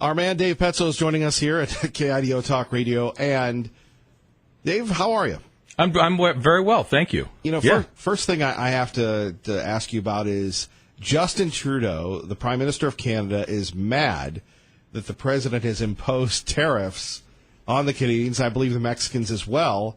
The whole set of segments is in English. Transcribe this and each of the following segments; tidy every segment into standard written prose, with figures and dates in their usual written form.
Our man Dave Petzo is joining us here at KIDO Talk Radio. And Dave, how are you? I'm very well, thank you. You know, first thing I have to ask you about is Justin Trudeau, the Prime Minister of Canada, is mad that the president has imposed tariffs on the Canadians, I believe the Mexicans as well.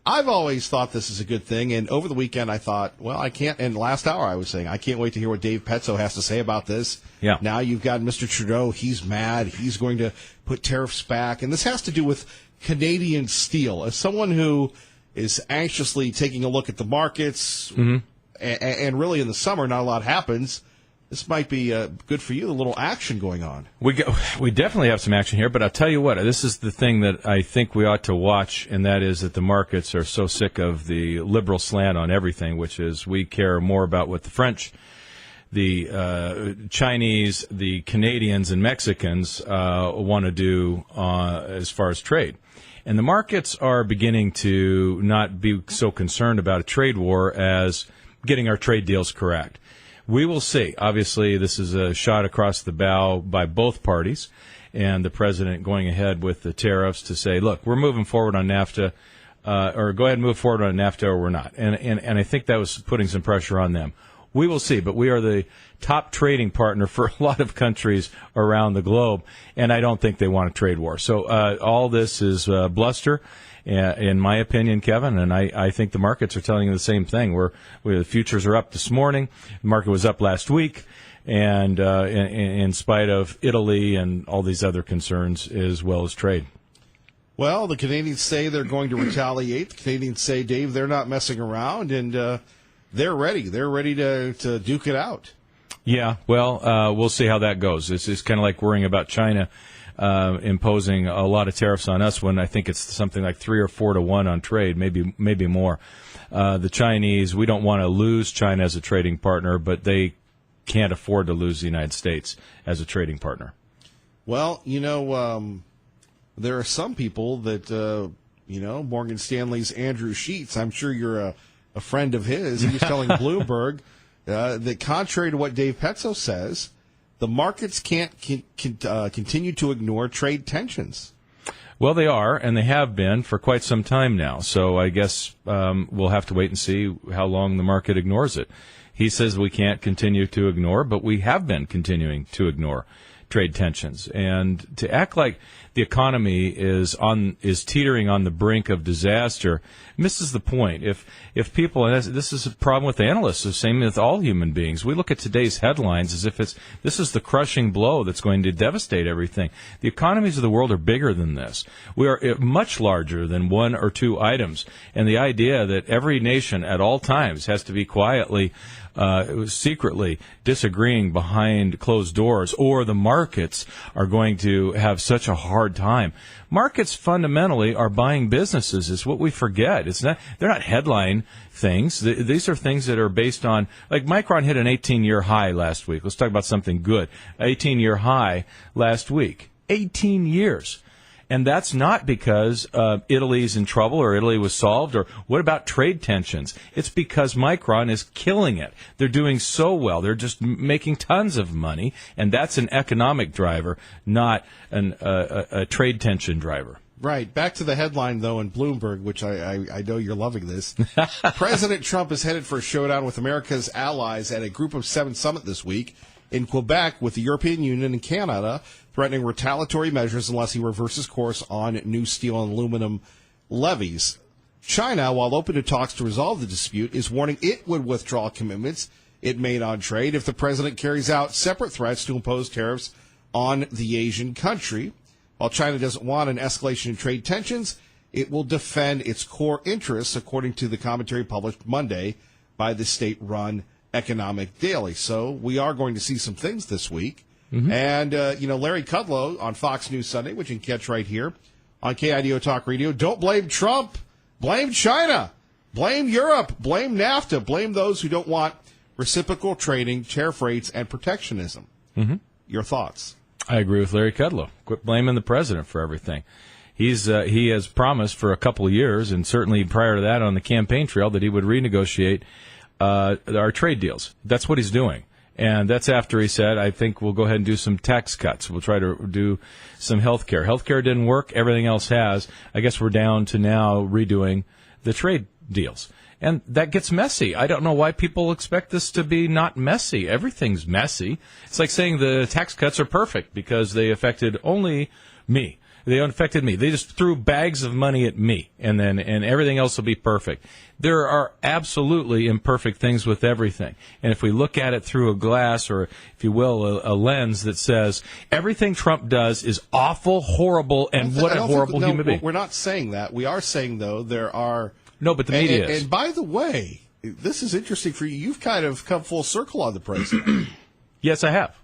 I've always thought this is a good thing, and over the weekend I thought, well, I can't, and last hour I was saying, I can't wait to hear what Dave Petzo has to say about this. Yeah. Now you've got Mr. Trudeau, he's mad, he's going to put tariffs back, and this has to do with Canadian steel. As someone who is anxiously taking a look at the markets, and really in the summer not a lot happens, this might be good for you, a little action going on. We definitely have some action here, but I'll tell you what, this is the thing that I think we ought to watch, and that is that the markets are so sick of the liberal slant on everything, which is we care more about what the French, the Chinese, the Canadians, and Mexicans want to do as far as trade. And the markets are beginning to not be so concerned about a trade war as getting our trade deals correct. We will see. Obviously, this is a shot across the bow by both parties, and the president going ahead with the tariffs to say, look, we're moving forward on NAFTA, or go ahead and move forward on NAFTA or we're not. And I think that was putting some pressure on them. We will see, but we are the top trading partner for a lot of countries around the globe, and I don't think they want a trade war. So all this is bluster, in my opinion, Kevin, and I think the markets are telling you the same thing. The futures are up this morning. The market was up last week, and in spite of Italy and all these other concerns as well as trade. Well, the Canadians say they're going to retaliate. The Canadians say, Dave, they're not messing around, and they're ready. They're ready to duke it out. Yeah, well, we'll see how that goes. It's kind of like worrying about China imposing a lot of tariffs on us when I think it's something like 3 or 4 to 1 on trade, maybe more. The Chinese, we don't want to lose China as a trading partner, but they can't afford to lose the United States as a trading partner. Well, there are some people that, Morgan Stanley's Andrew Sheets, I'm sure you're a friend of his. He was telling Bloomberg that contrary to what Dave Petzo says, the markets can't continue to ignore trade tensions. Well, they are, and they have been for quite some time now. So I guess we'll have to wait and see how long the market ignores it. He says we can't continue to ignore, but we have been continuing to ignore trade tensions. And to act like the economy is teetering on the brink of disaster misses the point. If people, and this is a problem with analysts, the same with all human beings. We look at today's headlines as if this is the crushing blow that's going to devastate everything. The economies of the world are bigger than this. We are much larger than 1 or 2 items. And the idea that every nation at all times has to be quietly secretly disagreeing behind closed doors, or the markets are going to have such a hard time. Markets fundamentally are buying businesses, is what we forget. They're not headline things. These are things that are based on, like Micron hit an 18-year high last week. Let's talk about something good. 18-year high last week. 18 years. And that's not because Italy's in trouble or Italy was solved, or what about trade tensions? It's because Micron is killing it. They're doing so well. They're just making tons of money, and that's an economic driver, not a trade tension driver. Right. Back to the headline, though, in Bloomberg, which I know you're loving this. President Trump is headed for a showdown with America's allies at a Group of 7 summit this week in Quebec with the European Union and Canada, threatening retaliatory measures unless he reverses course on new steel and aluminum levies. China, while open to talks to resolve the dispute, is warning it would withdraw commitments it made on trade if the president carries out separate threats to impose tariffs on the Asian country. While China doesn't want an escalation in trade tensions, it will defend its core interests, according to the commentary published Monday by the state-run Economic Daily. So we are going to see some things this week. Mm-hmm. And, Larry Kudlow on Fox News Sunday, which you can catch right here on KIDO Talk Radio. Don't blame Trump. Blame China. Blame Europe. Blame NAFTA. Blame those who don't want reciprocal trading, tariff rates, and protectionism. Mm-hmm. Your thoughts? I agree with Larry Kudlow. Quit blaming the president for everything. He has promised for a couple of years, and certainly prior to that on the campaign trail, that he would renegotiate our trade deals. That's what he's doing. And that's after he said, I think we'll go ahead and do some tax cuts. We'll try to do some health care. Health care didn't work. Everything else has. I guess we're down to now redoing the trade deals. And that gets messy. I don't know why people expect this to be not messy. Everything's messy. It's like saying the tax cuts are perfect because they affected only me. They affected me. They just threw bags of money at me, and everything else will be perfect. There are absolutely imperfect things with everything. And if we look at it through a glass, or if you will, a lens that says everything Trump does is awful, horrible, and what a horrible human being. We're not saying that. We are saying, though, there are... No, but the media is. And by the way, this is interesting for you. You've kind of come full circle on the president. Yes, I have.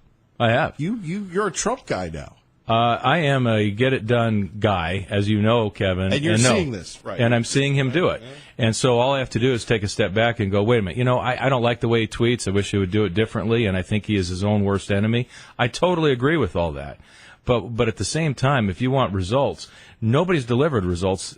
You're a Trump guy now. I am a get-it-done guy, as you know, Kevin. And you're seeing this, right? And I'm seeing him do it. And so all I have to do is take a step back and go, wait a minute, I don't like the way he tweets. I wish he would do it differently, and I think he is his own worst enemy. I totally agree with all that. But at the same time, if you want results, nobody's delivered results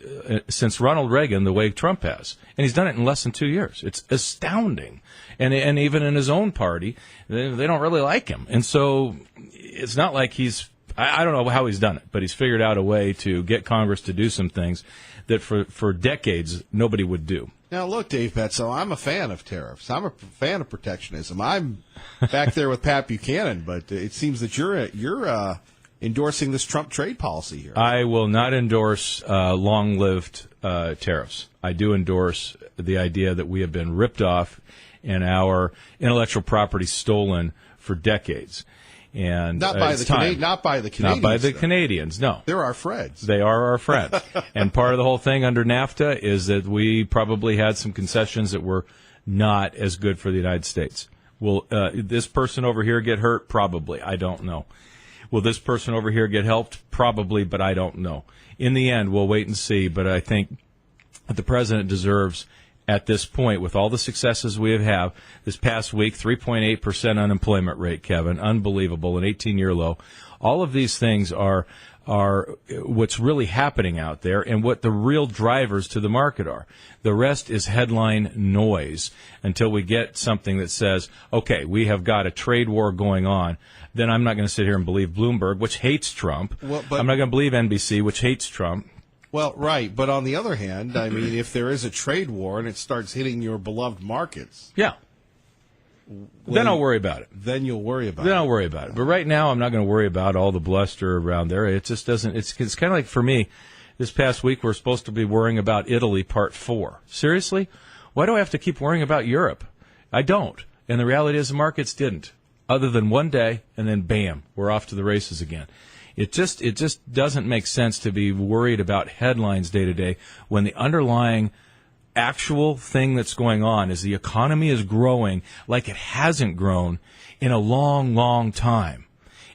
since Ronald Reagan the way Trump has. And he's done it in less than 2 years. It's astounding. And even in his own party, they don't really like him. And so it's not like he's... I don't know how he's done it, but he's figured out a way to get Congress to do some things that for decades nobody would do. Now, look, Dave Petzo, I'm a fan of tariffs. I'm a fan of protectionism. I'm back there with Pat Buchanan, but it seems that you're endorsing this Trump trade policy here. I will not endorse long-lived tariffs. I do endorse the idea that we have been ripped off and our intellectual property stolen for decades. And not by the Canadians. Not by the Canadians, no. They're our friends. They are our friends. And part of the whole thing under NAFTA is that we probably had some concessions that were not as good for the United States. Will this person over here get hurt? Probably. I don't know. Will this person over here get helped? Probably, but I don't know. In the end, we'll wait and see. But I think that the president deserves, at this point, with all the successes we have this past week, 3.8% unemployment rate, Kevin, unbelievable, an 18-year low. All of these things are what's really happening out there and what the real drivers to the market are. The rest is headline noise until we get something that says, okay, we have got a trade war going on. Then I'm not going to sit here and believe Bloomberg, which hates Trump. I'm not going to believe NBC, which hates Trump. Well, right. But on the other hand, I mean, if there is a trade war and it starts hitting your beloved markets. Yeah. Then I'll worry about it. Then you'll worry about it. Then I'll worry about it. But right now, I'm not going to worry about all the bluster around there. It just doesn't. It's kind of like for me, this past week, we're supposed to be worrying about Italy Part 4. Seriously? Why do I have to keep worrying about Europe? I don't. And the reality is the markets didn't. Other than one day, and then bam, we're off to the races again. It just doesn't make sense to be worried about headlines day to day when the underlying actual thing that's going on is the economy is growing like it hasn't grown in a long, long time.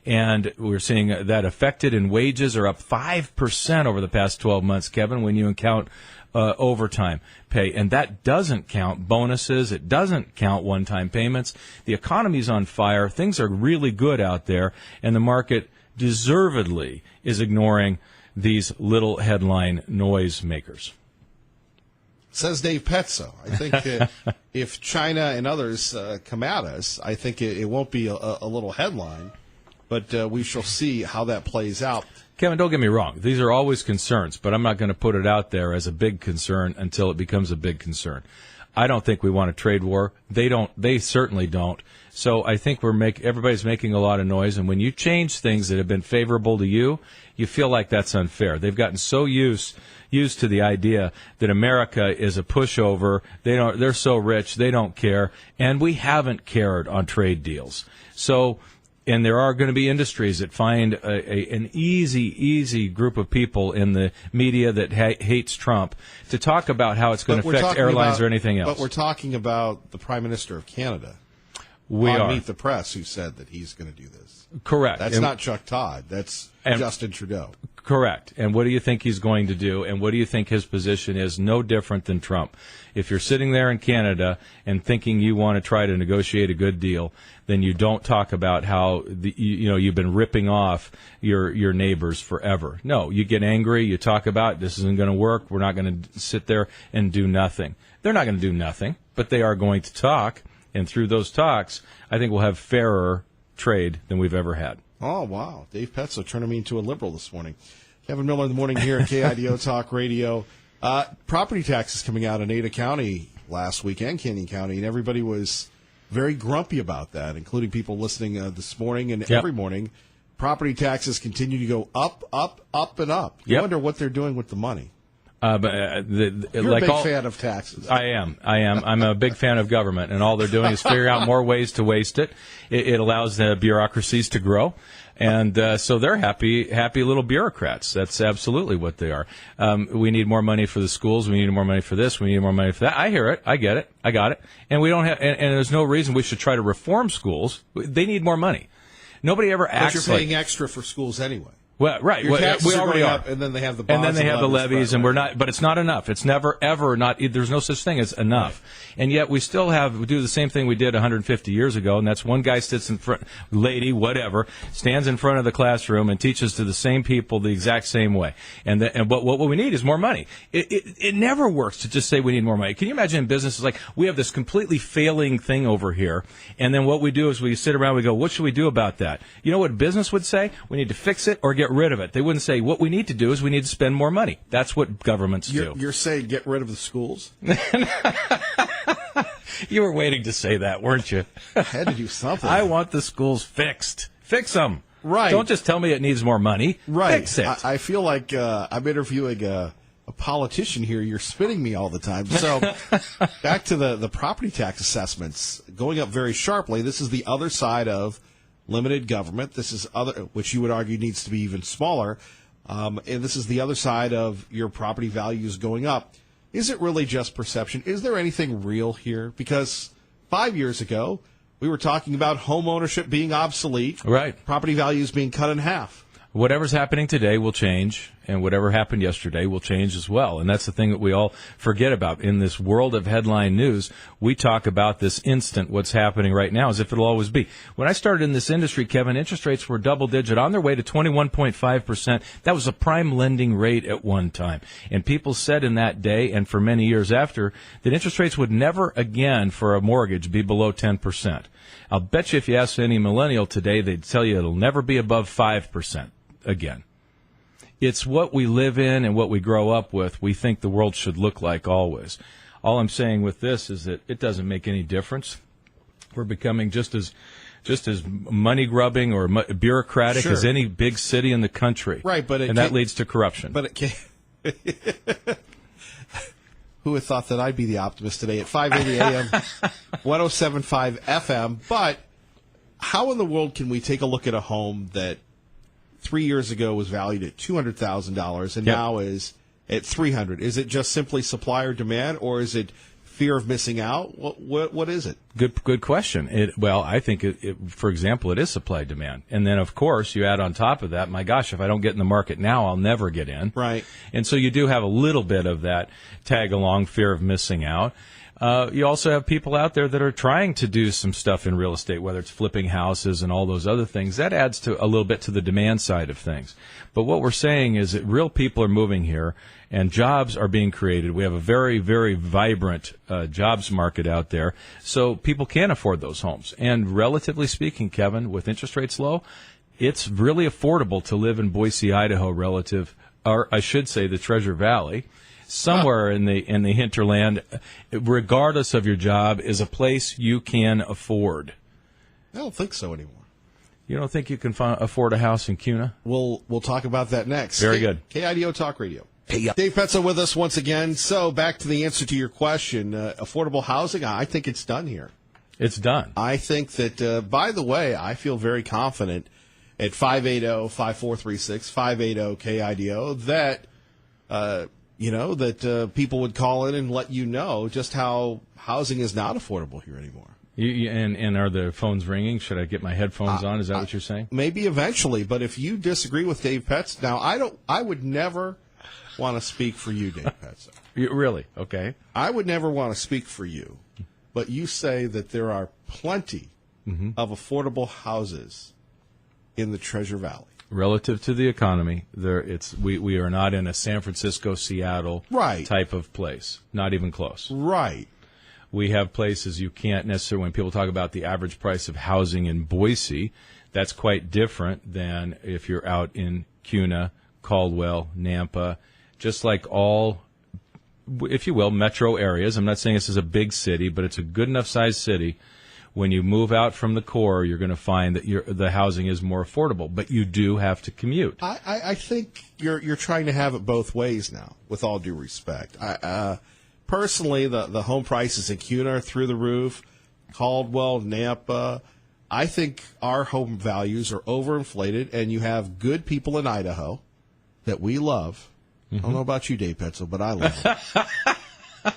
And we're seeing that affected, and wages are up 5% over the past 12 months, Kevin, when you count overtime pay. And that doesn't count bonuses. It doesn't count one-time payments. The economy's on fire. Things are really good out there, and the market deservedly is ignoring these little headline noise makers. Says Dave Petzo. I think if China and others come at us, I think it won't be a little headline, but we shall see how that plays out. Kevin, don't get me wrong. These are always concerns, but I'm not going to put it out there as a big concern until it becomes a big concern. I don't think we want a trade war. They don't. They certainly don't. So I think everybody's making a lot of noise, and when you change things that have been favorable to you, you feel like that's unfair. They've gotten so used to the idea that America is a pushover. They're so rich, they don't care, and we haven't cared on trade deals. So, and there are going to be industries that find an easy group of people in the media that hates Trump to talk about how it's going to affect airlines or anything else. But we're talking about the Prime Minister of Canada. We are. Meet the Press, who said that he's going to do this. Correct. That's not Chuck Todd. That's Justin Trudeau. Correct. And what do you think he's going to do? And what do you think his position is? No different than Trump. If you're sitting there in Canada and thinking you want to try to negotiate a good deal, then you don't talk about how you've been ripping off your neighbors forever. No, you get angry. You talk about this isn't going to work. We're not going to sit there and do nothing. They're not going to do nothing, but they are going to talk. And through those talks, I think we'll have fairer trade than we've ever had. Oh, wow. Dave Petzo turning me into a liberal this morning. Kevin Miller in the morning here at KIDO Talk Radio. Property taxes coming out in Ada County last week and Canyon County, and everybody was very grumpy about that, including people listening this morning and every morning. Property taxes continue to go up, up, up, and up. You wonder what they're doing with the money. You're a big fan of taxes. I am. I'm a big fan of government, and all they're doing is figuring out more ways to waste it. It allows the bureaucracies to grow, and so they're happy little bureaucrats. That's absolutely what they are. We need more money for the schools. We need more money for this. We need more money for that. I hear it. I get it. I got it. And we don't have. And there's no reason we should try to reform schools. They need more money. Nobody ever acts like. But you're paying extra for schools anyway. Well, right. Your taxes we already are are. up, and then they have the bonds and then they have the levies, and right. we're not. But it's not enough. It's never ever not. There's no such thing as enough. Right. And yet we still we do the same thing we did 150 years ago, and that's one guy sits in front, whatever, stands in front of the classroom and teaches to the same people the exact same way. And what we need is more money. It never works to just say we need more money. Can you imagine in business, it's like we have this completely failing thing over here, and then what we do is we sit around, we go, what should we do about that? You know what business would say? We need to fix it or get rid of it. They wouldn't say what we need to do is we need to spend more money. That's what governments do. You're saying get rid of the schools? You were waiting to say that, weren't you? I had to do something. I want the schools fixed. Fix them. Right. Don't just tell me it needs more money. Right. Fix it. I feel like I'm interviewing a politician here. You're spinning me all the time. So back to the property tax assessments going up very sharply. This is the other side of limited government. This is which you would argue needs to be even smaller. And this is the other side of your property values going up. Is it really just perception? Is there anything real here? Because 5 years ago, we were talking about home ownership being obsolete. Right. Property values being cut in half. Whatever's happening today will change, and whatever happened yesterday will change as well. And that's the thing that we all forget about. In this world of headline news, we talk about this instant, what's happening right now, as if it'll always be. When I started in this industry, Kevin, interest rates were double-digit, on their way to 21.5%. That was a prime lending rate at one time. And people said in that day, and for many years after, that interest rates would never again, for a mortgage, be below 10%. I'll bet you if you ask any millennial today, they'd tell you it'll never be above 5%. Again, it's what we live in and what we grow up with. We think the world should look like always. All I'm saying with this is that it doesn't make any difference. We're becoming just as money grubbing or bureaucratic as any big city in the country. Right, but that leads to corruption. But it can't. Who would thought that I'd be the optimist today at 5:80 a.m. 107.5 FM? But how in the world can we take a look at a home that 3 years ago was valued at $200,000 and now is at $300,000? Is it just simply supply or demand, or is it fear of missing out? What is it? Good question. I think, for example, it is supply demand. And then, of course, you add on top of that, my gosh, if I don't get in the market now, I'll never get in. Right. And so you do have a little bit of that tag-along fear of missing out. You also have people out there that are trying to do some stuff in real estate, whether it's flipping houses and all those other things. That adds to a little bit to the demand side of things. But what we're saying is that real people are moving here and jobs are being created. We have a very, very vibrant jobs market out there, so people can afford those homes. And relatively speaking, Kevin, with interest rates low, it's really affordable to live in Boise, Idaho, or I should say the Treasure Valley. Somewhere in the hinterland, regardless of your job, is a place you can afford. I don't think so anymore. You don't think you can afford a house in Kuna? We'll talk about that next. Very good. KIDO Talk Radio. Dave Petzo with us once again. So back to the answer to your question, affordable housing, I think it's done here. It's done. I think that, by the way, I feel very confident at 580-5436, 580-KIDO, that people would call in and let you know just how housing is not affordable here anymore. And are the phones ringing? Should I get my headphones on? Is that what you're saying? Maybe eventually, but if you disagree with Dave Petzo, now I would never want to speak for you, Dave Petzo. Really? Okay. I would never want to speak for you, but you say that there are plenty of affordable houses in the Treasure Valley. Relative to the economy, we are not in a San Francisco, Seattle type of place. Not even close. Right. We have places you can't necessarily, when people talk about the average price of housing in Boise, that's quite different than if you're out in Kuna, Caldwell, Nampa, just like all, if you will, metro areas. I'm not saying this is a big city, but it's a good enough sized city. When you move out from the core, you're going to find that the housing is more affordable, but you do have to commute. I think you're trying to have it both ways now, with all due respect. Personally, the home prices in Kuna are through the roof, Caldwell, Nampa. I think our home values are overinflated, and you have good people in Idaho that we love. I don't know about you, Dave Petzel, but I love them.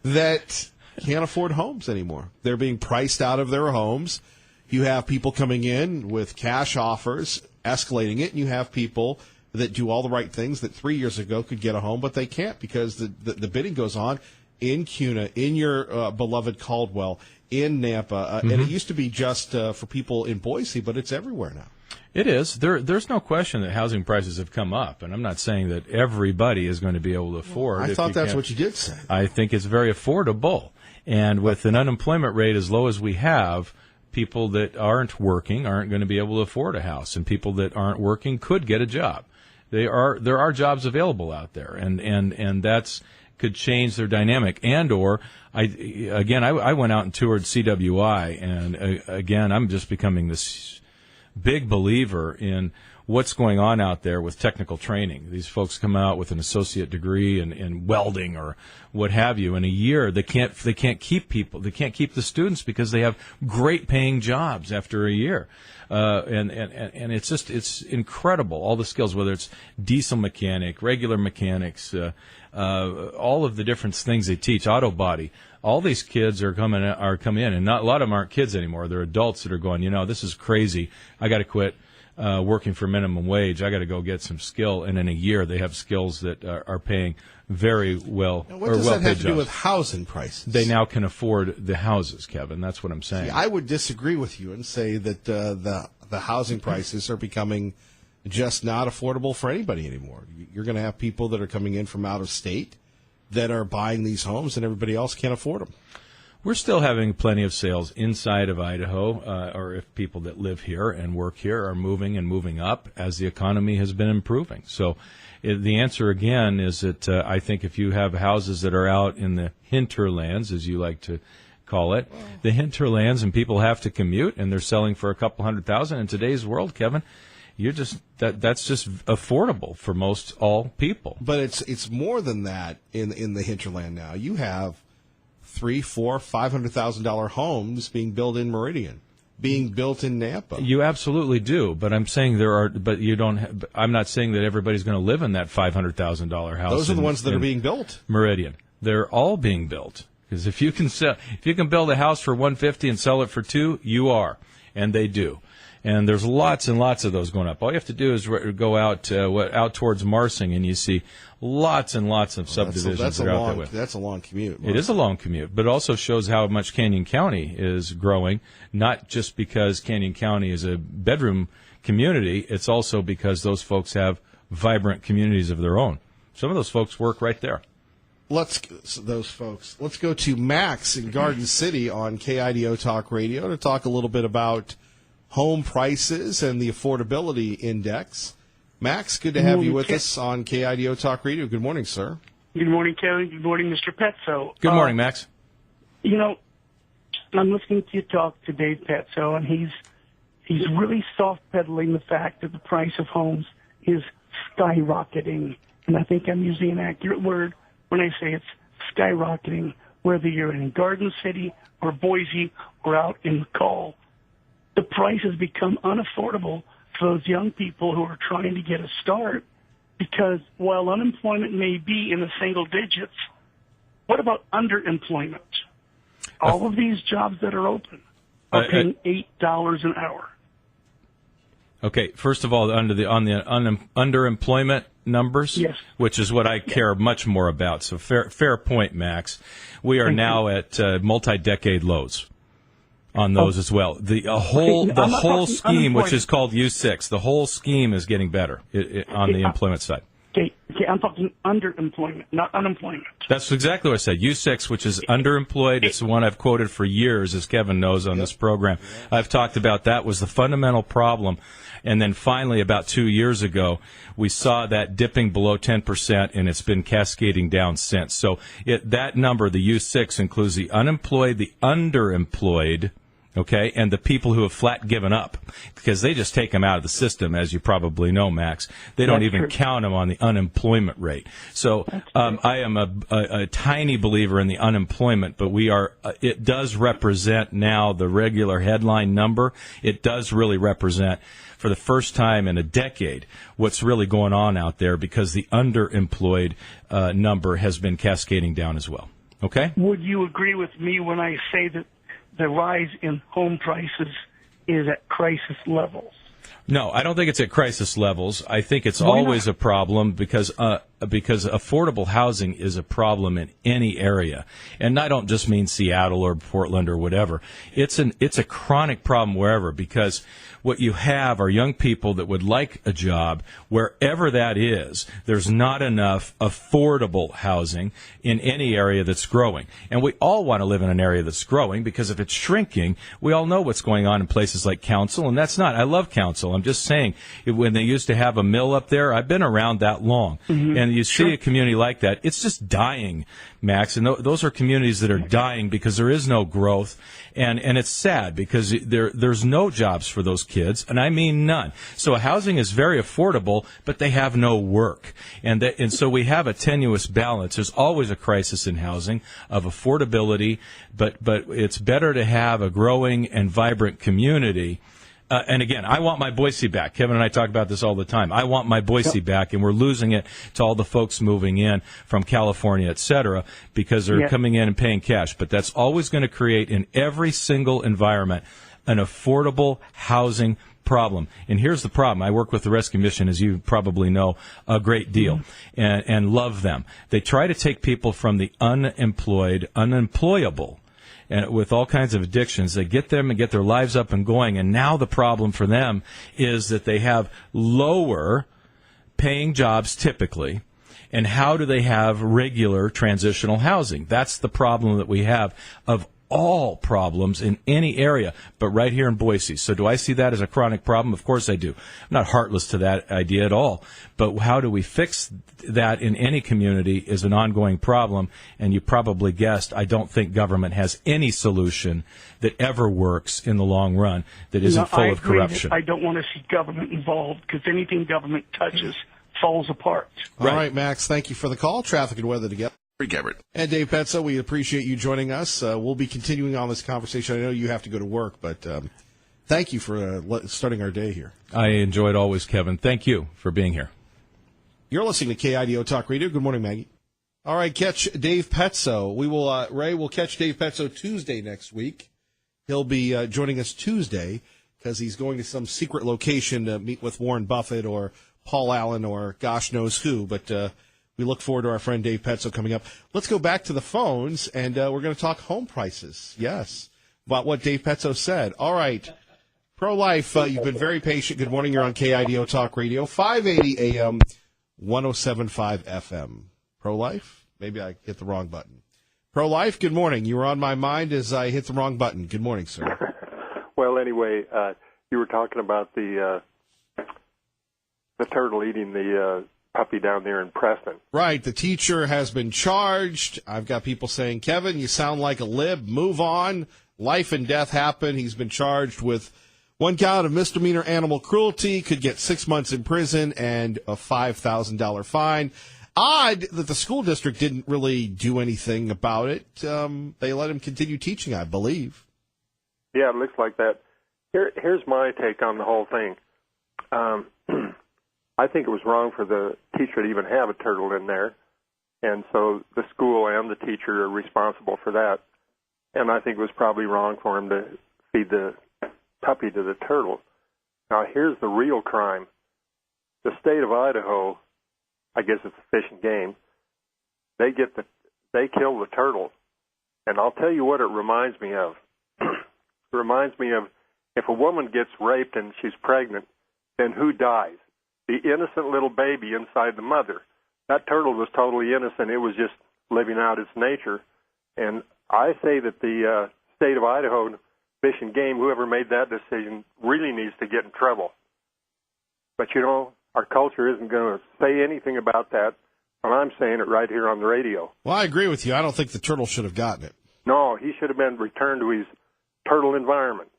That can't afford homes anymore. They're being priced out of their homes. You have people coming in with cash offers, escalating it, and you have people that do all the right things that 3 years ago could get a home, but they can't because the bidding goes on in Kuna, in your beloved Caldwell, in Nampa. And it used to be just for people in Boise, but it's everywhere now. It is. There's no question that housing prices have come up, and I'm not saying that everybody is going to be able to afford. I thought that's what you did say. I think it's very affordable, and with an unemployment rate as low as we have, people that aren't working aren't going to be able to afford a house, and people that aren't working could get a job. There are jobs available out there, and that's could change their dynamic. And or I went out and toured CWI, and again I'm just becoming this big believer in what's going on out there with technical training. These folks come out with an associate degree in welding or what have you. In a year, they can't keep people. They can't keep the students because they have great paying jobs after a year. And it's incredible. All the skills, whether it's diesel mechanic, regular mechanics, all of the different things they teach, auto body. All these kids are coming in, and not a lot of them aren't kids anymore. They're adults that are going, this is crazy. I got to quit working for minimum wage. I got to go get some skill. And in a year, they have skills that are paying very well. Now, what does that have to do with housing prices? They now can afford the houses, Kevin. That's what I'm saying. See, I would disagree with you and say that the housing prices are becoming just not affordable for anybody anymore. You're going to have people that are coming in from out of state that are buying these homes, and everybody else can't afford them. We're still having plenty of sales inside of Idaho, or if people that live here and work here are moving up as the economy has been improving. So the answer, again, is that I think if you have houses that are out in the hinterlands, as you like to call it, the hinterlands, and people have to commute, and they're selling for a couple $100,000 in today's world, Kevin, that's just affordable for most all people. But it's more than that in the hinterland now. You have $300,000, $400,000, $500,000 homes being built in Meridian, being built in Nampa. You absolutely do, but I'm saying I'm not saying that everybody's going to live in that $500,000 house. Those are the ones that are being built. Meridian. They're all being built. Because if you can build a house for $150,000 and sell it for $200,000, you are, and they do. And there's lots and lots of those going up. All you have to do is go out towards Marsing, and you see lots and lots of subdivisions that are out that way. That's a long commute. It is a long commute, but it also shows how much Canyon County is growing, not just because Canyon County is a bedroom community. It's also because those folks have vibrant communities of their own. Some of those folks work right there. Let's go to Max in Garden City on KIDO Talk Radio to talk a little bit about home prices and the affordability index. Max, good to have you with us on KIDO Talk Radio. Good morning, sir. Good morning, Kevin. Good morning, Mr. Petzo. Good morning, Max. I'm listening to you talk to Dave Petzo, and he's really soft-pedaling the fact that the price of homes is skyrocketing. And I think I'm using an accurate word when I say it's skyrocketing, whether you're in Garden City or Boise or out in McCall. The price has become unaffordable for those young people who are trying to get a start, because while unemployment may be in the single digits, what about underemployment? All of these jobs that are open are paying $8 an hour. Okay, first of all, on the underemployment numbers, yes, which is what I care much more about. So fair point, Max. We are now at multi-decade lows on those as well. The whole scheme, which is called U6, the whole scheme is getting better on the employment side. Okay, I'm talking underemployment, not unemployment. That's exactly what I said. U6, which is underemployed. It's the one I've quoted for years, as Kevin knows on this program. I've talked about that was the fundamental problem. And then finally, about 2 years ago, we saw that dipping below 10%, and it's been cascading down since. So that number, the U6, includes the unemployed, the underemployed, okay, and the people who have flat given up, because they just take them out of the system, as you probably know, Max. They don't even count them on the unemployment rate. So I am a tiny believer in the unemployment, but it does represent now the regular headline number. It does really represent, for the first time in a decade, what's really going on out there, because the underemployed number has been cascading down as well. Okay? Would you agree with me when I say that the rise in home prices is at crisis levels? No, I don't think it's at crisis levels. I think it's always a problem because affordable housing is a problem in any area. And I don't just mean Seattle or Portland or whatever. It's a chronic problem wherever, because what you have are young people that would like a job wherever that is. There's not enough affordable housing in any area that's growing. And we all want to live in an area that's growing, because if it's shrinking, we all know what's going on in places like Council, and that's not. I love Council. I'm just saying, when they used to have a mill up there, I've been around that long. Mm-hmm. And you see a community like that, it's just dying, Max. And those are communities that are dying because there is no growth. And it's sad, because there's no jobs for those kids, and I mean none. So housing is very affordable, but they have no work. And so we have a tenuous balance. There's always a crisis in housing of affordability, but it's better to have a growing and vibrant community. And again, I want my Boise back. Kevin and I talk about this all the time. I want my Boise back, and we're losing it to all the folks moving in from California, et cetera, because they're coming in and paying cash. But that's always going to create, in every single environment, an affordable housing problem. And here's the problem. I work with the Rescue Mission, as you probably know, a great deal, and love them. They try to take people from the unemployed, unemployable, and with all kinds of addictions. They get them and get their lives up and going, and now the problem for them is that they have lower paying jobs typically, and how do they have regular transitional housing? That's the problem that we have of all problems in any area, but right here in Boise. So do I see that as a chronic problem? Of course I do. I'm not heartless to that idea at all. But how do we fix that in any community is an ongoing problem. And you probably guessed, I don't think government has any solution that ever works in the long run that isn't full of corruption. I don't want to see government involved, because anything government touches falls apart. All right, Max, thank you for the call. Traffic and weather together. And Dave Petzo, we appreciate you joining us. We'll be continuing on this conversation. I know you have to go to work, but thank you for starting our day here. I enjoy it always, Kevin. Thank you for being here. You're listening to KIDO Talk Radio. Good morning, Maggie. All right, catch Dave Petzo. We will, Ray, we'll catch Dave Petzo Tuesday next week. He'll be joining us Tuesday because he's going to some secret location to meet with Warren Buffett or Paul Allen or gosh knows who, but we look forward to our friend Dave Petzo coming up. Let's go back to the phones, and we're going to talk home prices. Yes, about what Dave Petzo said. All right. Pro-life, you've been very patient. Good morning. You're on KIDO Talk Radio, 580 AM, 107.5 FM. Pro-life? Maybe I hit the wrong button. Pro-life, good morning. You were on my mind as I hit the wrong button. Good morning, sir. Well, anyway, you were talking about the turtle eating the puppy down there in Preston. Right. The teacher has been charged. I've got people saying, Kevin, you sound like a lib. Move on. Life and death happen. He's been charged with 1 count of misdemeanor animal cruelty, could get 6 months in prison and a $5,000 fine. Odd that the school district didn't really do anything about it. They let him continue teaching, I believe. Yeah, it looks like that. Here's my take on the whole thing. I think it was wrong for the teacher to even have a turtle in there, and so the school and the teacher are responsible for that. And I think it was probably wrong for him to feed the puppy to the turtle. Now, here's the real crime. The state of Idaho, I guess it's a fish and game, they kill the turtle. And I'll tell you what it reminds me of. It reminds me of if a woman gets raped and she's pregnant, then who dies? the innocent little baby inside the mother. That turtle was totally innocent. It was just living out its nature. And I say that the state of Idaho, Fish and Game, whoever made that decision, really needs to get in trouble. But, our culture isn't going to say anything about that, and I'm saying it right here on the radio. Well, I agree with you. I don't think the turtle should have gotten it. No, he should have been returned to his turtle environment.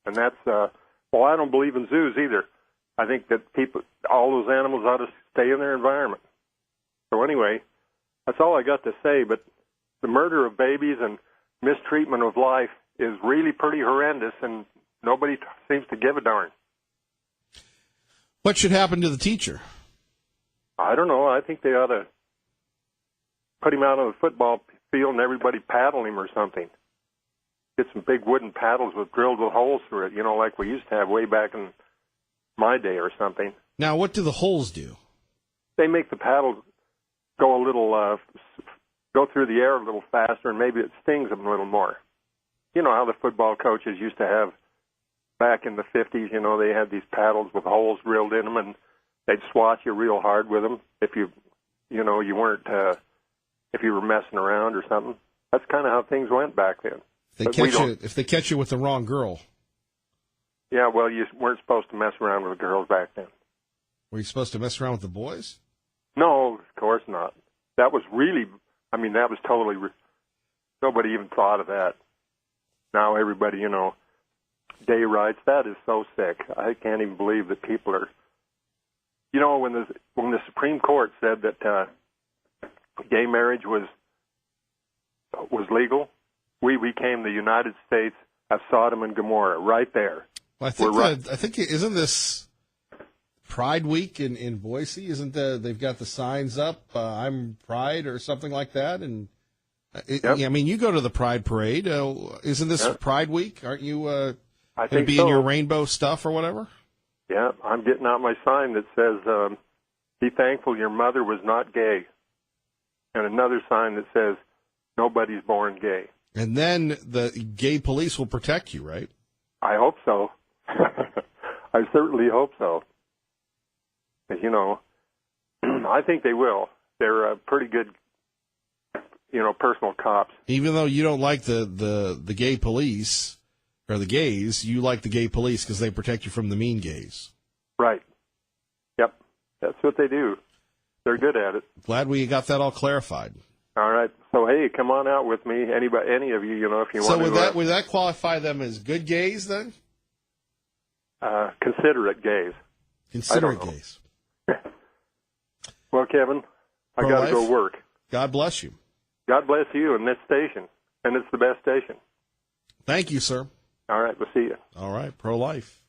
And that's, I don't believe in zoos either. I think that all those animals ought to stay in their environment. So anyway, that's all I got to say, but the murder of babies and mistreatment of life is really pretty horrendous, and nobody seems to give a darn. What should happen to the teacher? I don't know. I think they ought to put him out on the football field and everybody paddle him or something. Get some big wooden paddles drilled with holes through it, like we used to have way back in my day or something. Now, what do the holes do? They make the paddle go a little, go through the air a little faster, and maybe it stings them a little more. You know how the football coaches used to have back in the 50s, they had these paddles with holes drilled in them, and they'd swat you real hard with them if you weren't, if you were messing around or something. That's kind of how things went back then. If they catch you with the wrong girl. Yeah, well, you weren't supposed to mess around with the girls back then. Were you supposed to mess around with the boys? No, of course not. That was that was totally, nobody even thought of that. Now everybody, gay rights, that is so sick. I can't even believe that people are, when the Supreme Court said that gay marriage was legal, we became the United States of Sodom and Gomorrah right there. Well, I think isn't this Pride Week in Boise? They've got the signs up, I'm Pride or something like that? And yep. you go to the Pride Parade. Isn't this Pride Week? Aren't you going to be so. in your rainbow stuff or whatever? Yeah, I'm getting out my sign that says, be thankful your mother was not gay. And another sign that says, nobody's born gay. And then the gay police will protect you, right? I hope so. I certainly hope so. Because, I think they will. They're pretty good, personal cops. Even though you don't like the gay police or the gays, you like the gay police because they protect you from the mean gays. Right. Yep. That's what they do. They're good at it. Glad we got that all clarified. All right. So, hey, come on out with me, any of you, if you want to. So would that qualify them as good gays then? Considerate gays. Considerate gays. Well, Kevin, I got to go work. God bless you. God bless you and this station. And it's the best station. Thank you, sir. All right. We'll see you. All right. Pro-life.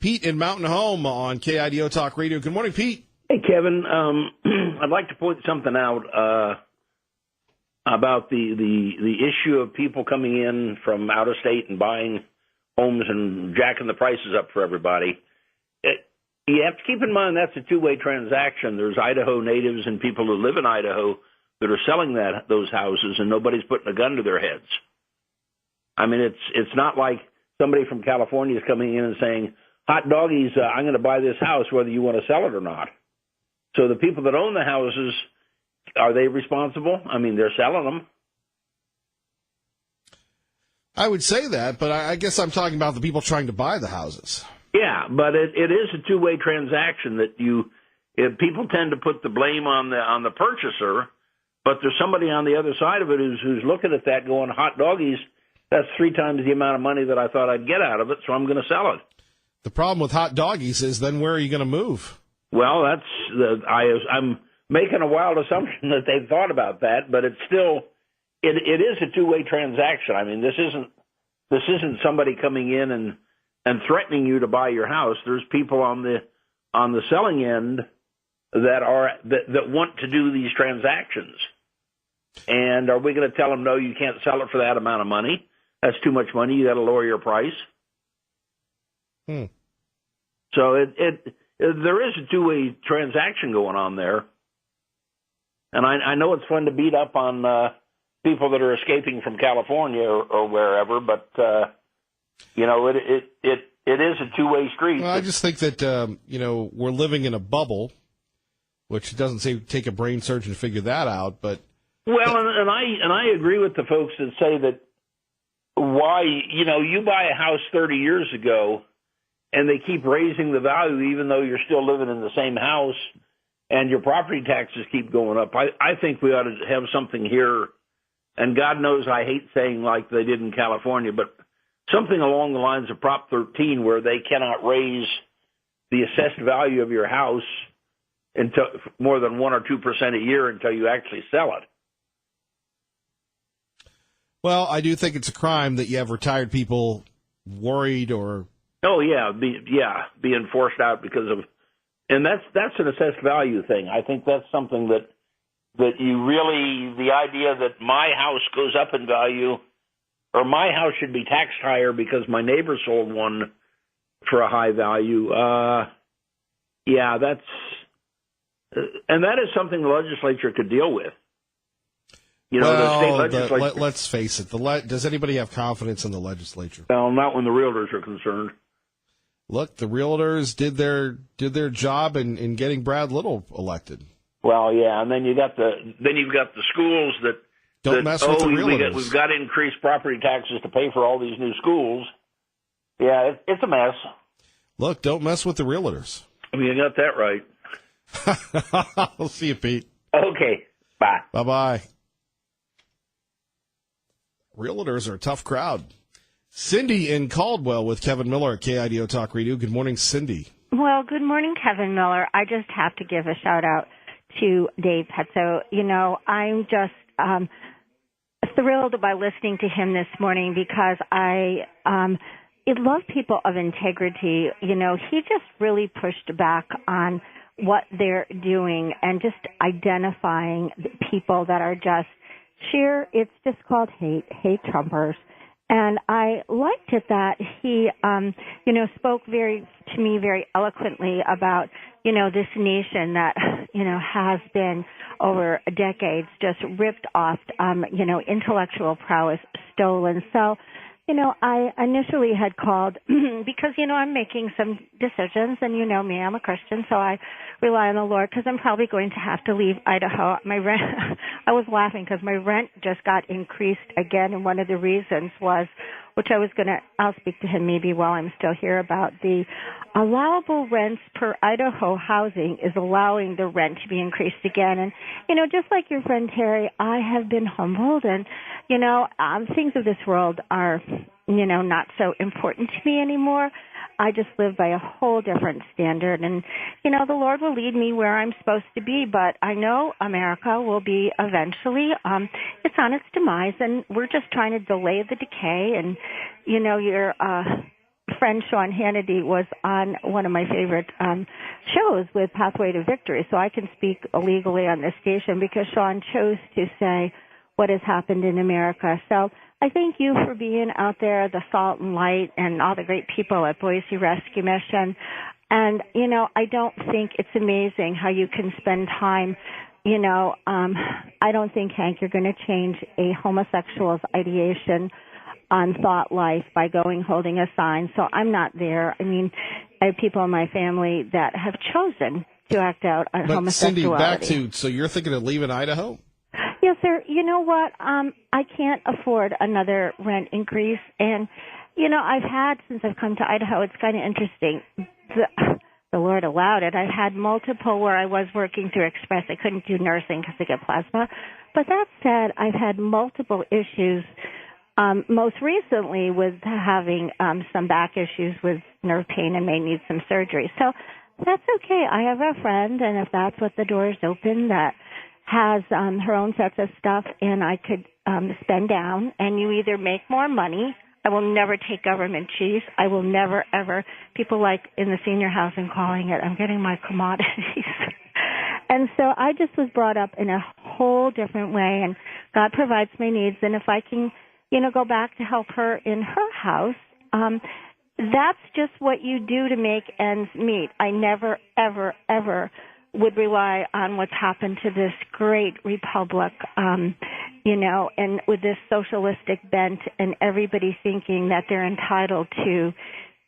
Pete in Mountain Home on KIDO Talk Radio. Good morning, Pete. Hey, Kevin. I'd like to point something out about the issue of people coming in from out of state and buying homes and jacking the prices up for everybody. You have to keep in mind that's a two-way transaction. There's Idaho natives and people who live in Idaho that are selling those houses, and nobody's putting a gun to their heads. I mean, it's not like somebody from California is coming in and saying, hot doggies, I'm going to buy this house whether you want to sell it or not. So the people that own the houses, are they responsible? I mean, they're selling them. I would say that, but I guess I'm talking about the people trying to buy the houses. Yeah, but it is a two-way transaction that people tend to put the blame on the purchaser, but there's somebody on the other side of it who's looking at that going, hot doggies, that's 3 times the amount of money that I thought I'd get out of it, so I'm going to sell it. The problem with hot doggies is then where are you going to move? Well, I'm making a wild assumption that they've thought about that, but it's still it is a two-way transaction. I mean, this isn't somebody coming in and threatening you to buy your house. There's people on the selling end that want to do these transactions. And are we going to tell them, no, you can't sell it for that amount of money? That's too much money. You got to lower your price. So there is a two-way transaction going on there. And I know it's fun to beat up on people that are escaping from California or wherever, but it it is a two-way street. Well, I just think that, we're living in a bubble, which doesn't say take a brain surgeon to figure that out, but. Well, and I agree with the folks that say that why, you buy a house 30 years ago and they keep raising the value even though you're still living in the same house and your property taxes keep going up. I think we ought to have something here, and God knows I hate saying like they did in California, but something along the lines of Prop 13 where they cannot raise the assessed value of your house until more than 1 or 2% a year until you actually sell it. Well, I do think it's a crime that you have retired people worried or. Oh yeah, being forced out because of, and that's an assessed value thing. I think that's something that you really, the idea that my house goes up in value, or my house should be taxed higher because my neighbor sold one for a high value. That is something the legislature could deal with. The state legislature. Let's face it. Does anybody have confidence in the legislature? Well, not when the realtors are concerned. Look, the realtors did their job in getting Brad Little elected. Well, yeah, and then you've got the schools that don't mess with the realtors. We've got to increase property taxes to pay for all these new schools. Yeah, it's a mess. Look, don't mess with the realtors. You got that right. I'll see you, Pete. Okay, bye. Bye-bye. Realtors are a tough crowd. Cindy in Caldwell with Kevin Miller at KIDO Talk Radio. Good morning, Cindy. Well, good morning, Kevin Miller. I just have to give a shout-out to Dave Petso. I'm just thrilled by listening to him this morning because I love people of integrity. He just really pushed back on what they're doing and just identifying people that are just sheer, it's just called hate Trumpers. And I liked it that he, spoke to me very eloquently about, this nation that, has been over decades just ripped off, intellectual prowess stolen. So, I initially had called because, I'm making some decisions, and me, I'm a Christian, so I rely on the Lord because I'm probably going to have to leave Idaho. My rent, I was laughing because my rent just got increased again, and one of the reasons was, which I'll speak to him maybe while I'm still here, about the allowable rents per Idaho housing is allowing the rent to be increased again. And, just like your friend Terry, I have been humbled, and, things of this world are, not so important to me anymore. I just live by a whole different standard, and, the Lord will lead me where I'm supposed to be, but I know America will be eventually, it's on its demise, and we're just trying to delay the decay. And, your friend Sean Hannity was on one of my favorite shows with Pathway to Victory, so I can speak legally on this station because Sean chose to say what has happened in America. So I thank you for being out there, the salt and light, and all the great people at Boise Rescue Mission. And, I don't think it's amazing how you can spend time, I don't think, Hank, you're going to change a homosexual's ideation on thought life by holding a sign. So I'm not there. I mean, I have people in my family that have chosen to act out on homosexuality. Cindy, so you're thinking of leaving Idaho? Yes, sir. You know what? I can't afford another rent increase. And, I've had, since I've come to Idaho, it's kind of interesting. The Lord allowed it. I've had multiple where I was working through Express. I couldn't do nursing because I get plasma. But that said, I've had multiple issues, most recently with having some back issues with nerve pain and may need some surgery. So that's okay. I have a friend, and if that's what the door is open, that has her own sets of stuff, and I could spend down, and you either make more money. I will never take government cheese. I will never, ever, people like in the senior housing calling it, I'm getting my commodities. And so I just was brought up in a whole different way, and God provides my needs. And if I can, go back to help her in her house, that's just what you do to make ends meet. I never, ever, ever would rely on what's happened to this great republic, and with this socialistic bent and everybody thinking that they're entitled to,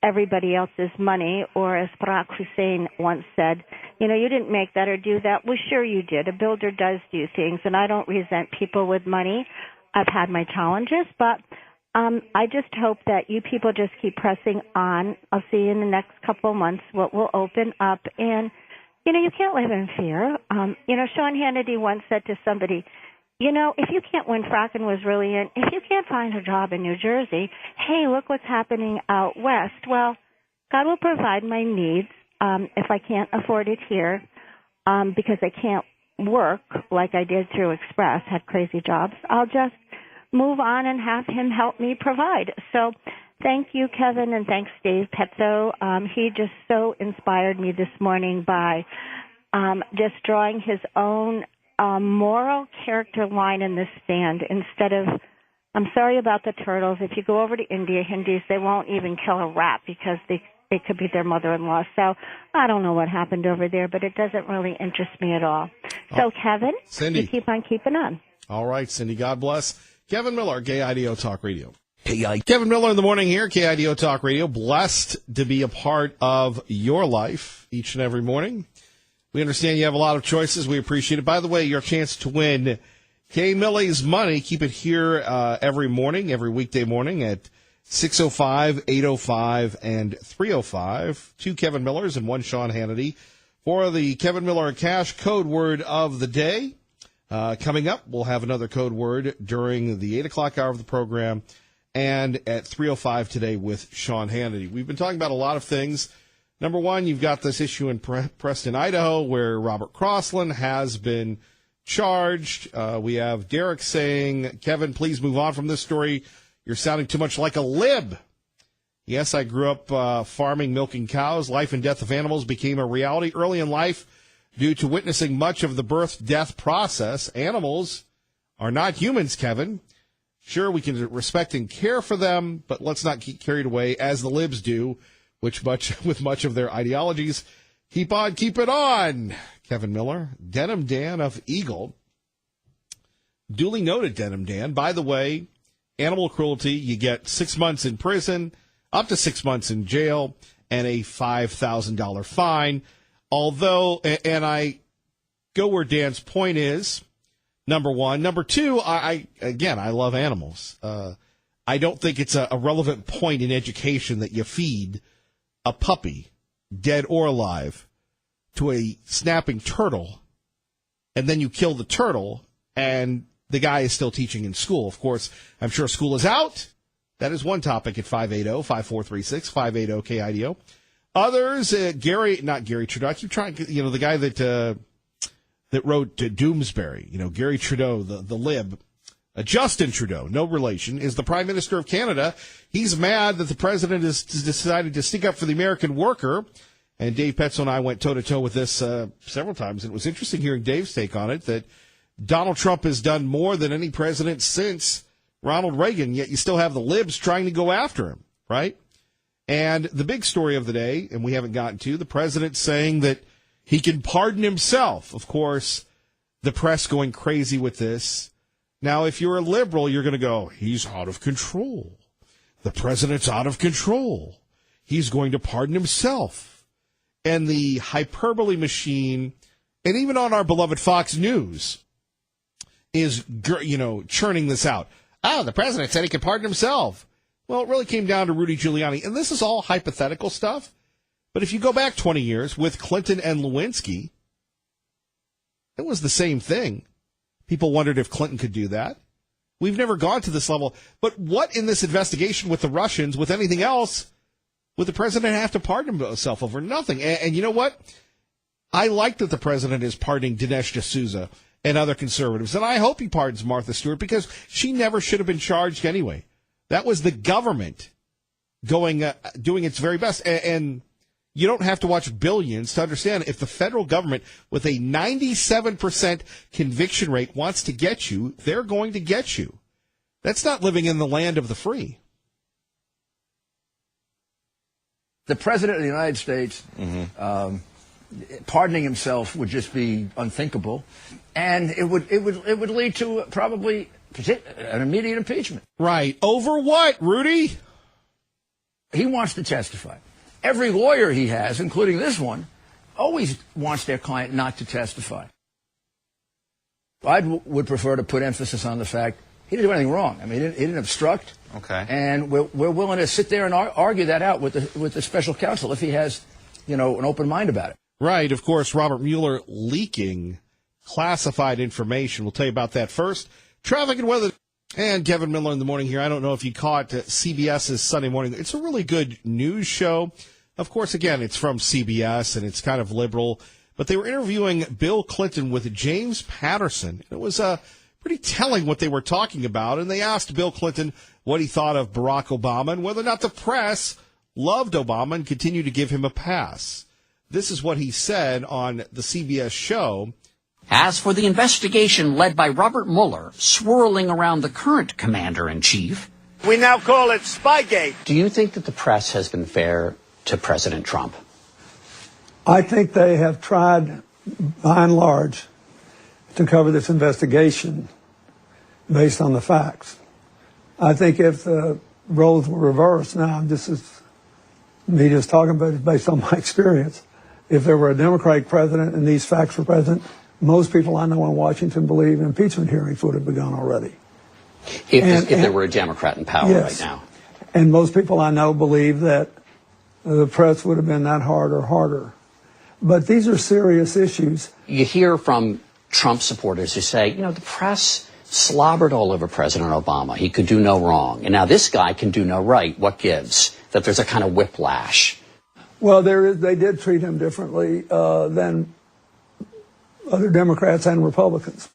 everybody else's money, or as Barack Hussein once said, you didn't make that or do that. Well, sure you did. A builder does do things, and I don't resent people with money. I've had my challenges, but I just hope that you people just keep pressing on. I'll see you in the next couple of months what will open up. And, you can't live in fear. Sean Hannity once said to somebody, if you can't win fracking was really in, if you can't find a job in New Jersey, hey, look what's happening out west. Well, God will provide my needs if I can't afford it here because I can't work like I did through Express, had crazy jobs. I'll just move on and have him help me provide. So thank you, Kevin, and thanks, Dave Petzo. He just so inspired me this morning by just drawing his own moral character line in this stand instead of, I'm sorry about the turtles. If you go over to India, Hindus, they won't even kill a rat because they could be their mother-in-law. So I don't know what happened over there, but it doesn't really interest me at all. So, Kevin, Cindy, you keep on keeping on. All right, Cindy, God bless. Kevin Miller, KIDO Talk Radio. Kevin Miller in the morning here, KIDO Talk Radio. Blessed to be a part of your life each and every morning. We understand you have a lot of choices. We appreciate it. By the way, your chance to win K. Millie's money, keep it here every morning, every weekday morning at 6:05, 8:05, and 3:05. 2 Kevin Millers and 1 Sean Hannity for the Kevin Miller Cash code word of the day. Coming up, we'll have another code word during the 8 o'clock hour of the program and at 3:05 today with Sean Hannity. We've been talking about a lot of things. Number one, you've got this issue in Preston, Idaho, where Robert Crossland has been charged. We have Derek saying, Kevin, please move on from this story. You're sounding too much like a lib. Yes, I grew up farming, milking cows. Life and death of animals became a reality early in life due to witnessing much of the birth-death process. Animals are not humans, Kevin. Sure, we can respect and care for them, but let's not get carried away, as the libs do, with much of their ideologies. Keep on, keep it on, Kevin Miller. Denim Dan of Eagle. Duly noted, Denim Dan. By the way, animal cruelty, you get 6 months in prison, up to 6 months in jail, and a $5,000 fine. Although, and I go where Dan's point is, number one. Number two, I love animals. I don't think it's a relevant point in education that you feed a puppy, dead or alive, to a snapping turtle, and then you kill the turtle, and the guy is still teaching in school. Of course, I'm sure school is out. That is one topic at 580-5436, 580-KIDO. Others, not Gary Trudeau. I keep trying, the guy that wrote Doomsbury, Gary Trudeau, the lib. Justin Trudeau, no relation, is the Prime Minister of Canada. He's mad that the president has decided to stick up for the American worker. And Dave Petzo and I went toe-to-toe with this several times. It was interesting hearing Dave's take on it, that Donald Trump has done more than any president since Ronald Reagan, yet you still have the libs trying to go after him, right? And the big story of the day, and we haven't gotten to, the president saying that he can pardon himself. Of course, the press going crazy with this. Now, if you're a liberal, you're going to go, he's out of control. The president's out of control. He's going to pardon himself. And the hyperbole machine, and even on our beloved Fox News, is, churning this out. Oh, the president said he could pardon himself. Well, it really came down to Rudy Giuliani. And this is all hypothetical stuff. But if you go back 20 years with Clinton and Lewinsky, it was the same thing. People wondered if Clinton could do that. We've never gone to this level. But what in this investigation with the Russians, with anything else, would the president have to pardon himself over? Nothing. And you know what? I like that the president is pardoning Dinesh D'Souza and other conservatives. And I hope he pardons Martha Stewart, because she never should have been charged anyway. That was the government doing its very best. And you don't have to watch Billions to understand, if the federal government with a 97% conviction rate wants to get you, they're going to get you. That's not living in the land of the free. The president of the United States pardoning himself would just be unthinkable, and it would lead to probably an immediate impeachment. Right. Over what, Rudy? He wants to testify. Every lawyer he has, including this one, always wants their client not to testify. I would prefer to put emphasis on the fact he didn't do anything wrong. I mean, he didn't obstruct. Okay. And we're willing to sit there and argue that out with the special counsel if he has, an open mind about it. Right. Of course, Robert Mueller leaking classified information. We'll tell you about that first. Traffic and weather. And Kevin Miller in the morning here. I don't know if you caught CBS's Sunday morning. It's a really good news show. Of course, again, it's from CBS and it's kind of liberal. But they were interviewing Bill Clinton with James Patterson. It was pretty telling what they were talking about. And they asked Bill Clinton what he thought of Barack Obama and whether or not the press loved Obama and continued to give him a pass. This is what he said on the CBS show. As for the investigation led by Robert Mueller swirling around the current commander-in-chief, we now call it Spygate. Do you think that the press has been fair to President Trump? I think they have tried, by and large, to cover this investigation based on the facts. I think if the roles were reversed, now this is me just talking about it based on my experience, if there were a Democratic president and these facts were present, most people I know in Washington believe impeachment hearings would have begun already. If there were a Democrat in power yes. right now. And most people I know believe that the press would have been that hard or harder. But these are serious issues. You hear from Trump supporters who say, the press slobbered all over President Obama. He could do no wrong. And now this guy can do no right. What gives? That there's a kind of whiplash. Well, they did treat him differently than other Democrats and Republicans.